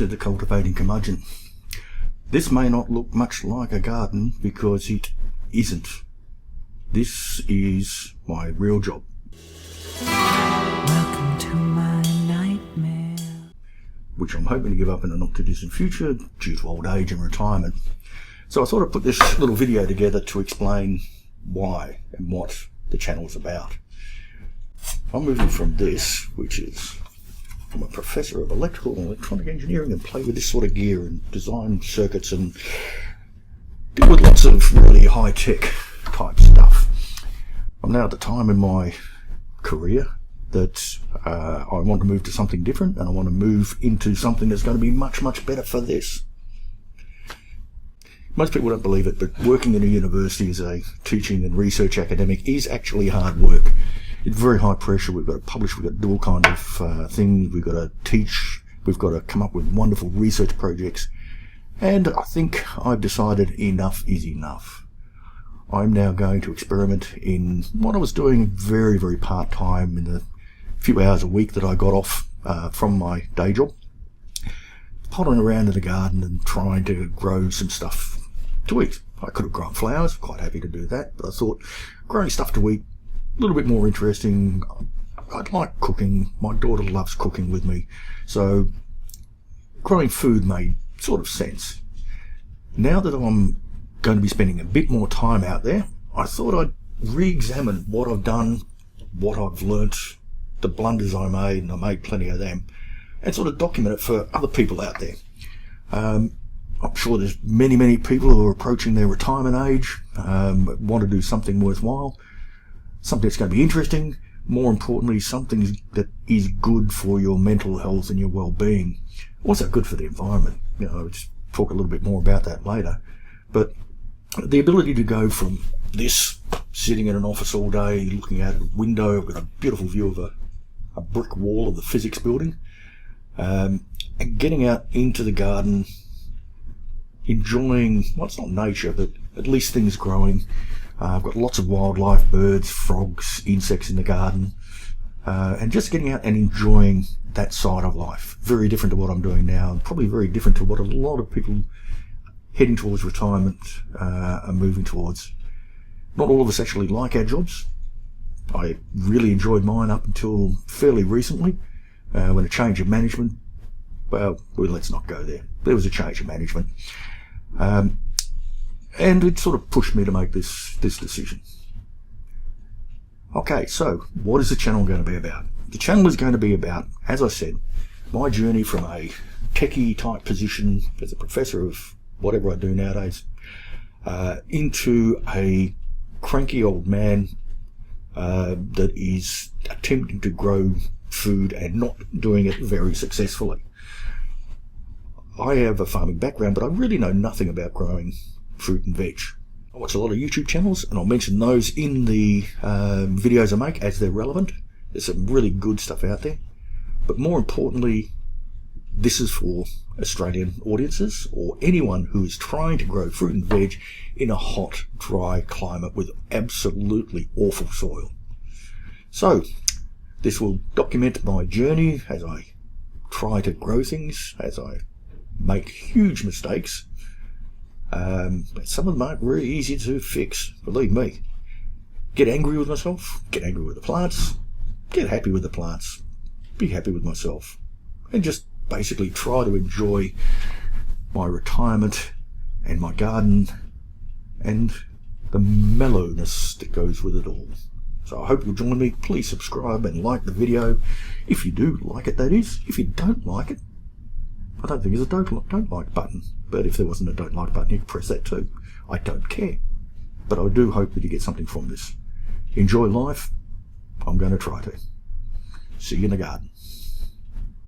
to the Cultivating Curmudgeon. This may not look much like a garden because it isn't. This is my real job. Welcome to my nightmare. Which I'm hoping to give up in the not too distant future due to old age and retirement. So I thought I'd put this little video together to explain why and what the channel's about. I'm moving from this, which is I'm a professor of electrical and electronic engineering and play with this sort of gear and design circuits and deal with lots of really high-tech type stuff. I'm now at the time in my career that I want to move to something different, and I want to move into something that's going to be much, much better for this. Most people don't believe it, but working in a university as a teaching and research academic is actually hard work. It's very high pressure. We've got to publish, we've got to do all kind of things, we've got to teach, we've got to come up with wonderful research projects, and I think I've decided enough is enough. I'm now going to experiment in what I was doing very, very part-time in the few hours a week that I got off from my day job, pottering around in the garden and trying to grow some stuff to eat. I could have grown flowers, quite happy to do that, but I thought growing stuff to eat a little bit more interesting. I'd like cooking. My daughter loves cooking with me, so growing food made sort of sense. Now that I'm going to be spending a bit more time out there, I thought I'd re-examine what I've done, what I've learnt, the blunders I made, and I made plenty of them, and sort of document it for other people out there. I'm sure there's many people who are approaching their retirement age, want to do something worthwhile, something that's going to be interesting, more importantly something that is good for your mental health and your well-being, also good for the environment. I'll just talk a little bit more about that later, but the ability to go from this, sitting in an office all day looking out a window, I've got a beautiful view of a brick wall of the physics building, and getting out into the garden, enjoying, well, it's not nature, but at least things growing. I've got lots of wildlife, birds, frogs, insects in the garden, and just getting out and enjoying that side of life. Very different to what I'm doing now, and probably very different to what a lot of people heading towards retirement are moving towards. Not all of us actually like our jobs. I really enjoyed mine up until fairly recently, when a change of management, well, let's not go there. There was a change of management. And it sort of pushed me to make this decision. Okay, so what is the channel going to be about? The channel is going to be about, as I said, my journey from a techie type position as a professor of whatever I do nowadays, into a cranky old man that is attempting to grow food and not doing it very successfully. I have a farming background, but I really know nothing about growing fruit and veg. I watch a lot of YouTube channels, and I'll mention those in the videos I make as they're relevant. There's some really good stuff out there, but more importantly, this is for Australian audiences or anyone who is trying to grow fruit and veg in a hot, dry climate with absolutely awful soil. So this will document my journey as I try to grow things, as I make huge mistakes. Some of them aren't very easy to fix, believe me. Get angry with myself, get angry with the plants, get happy with the plants, be happy with myself, and just basically try to enjoy my retirement and my garden and the mellowness that goes with it all. So I hope you'll join me. Please subscribe and like the video if you do like it, that is. If you don't like it, I don't think there's a don't like button, but if there wasn't a don't like button, you could press that too. I don't care, but I do hope that you get something from this. Enjoy life. I'm going to try to. See you in the garden.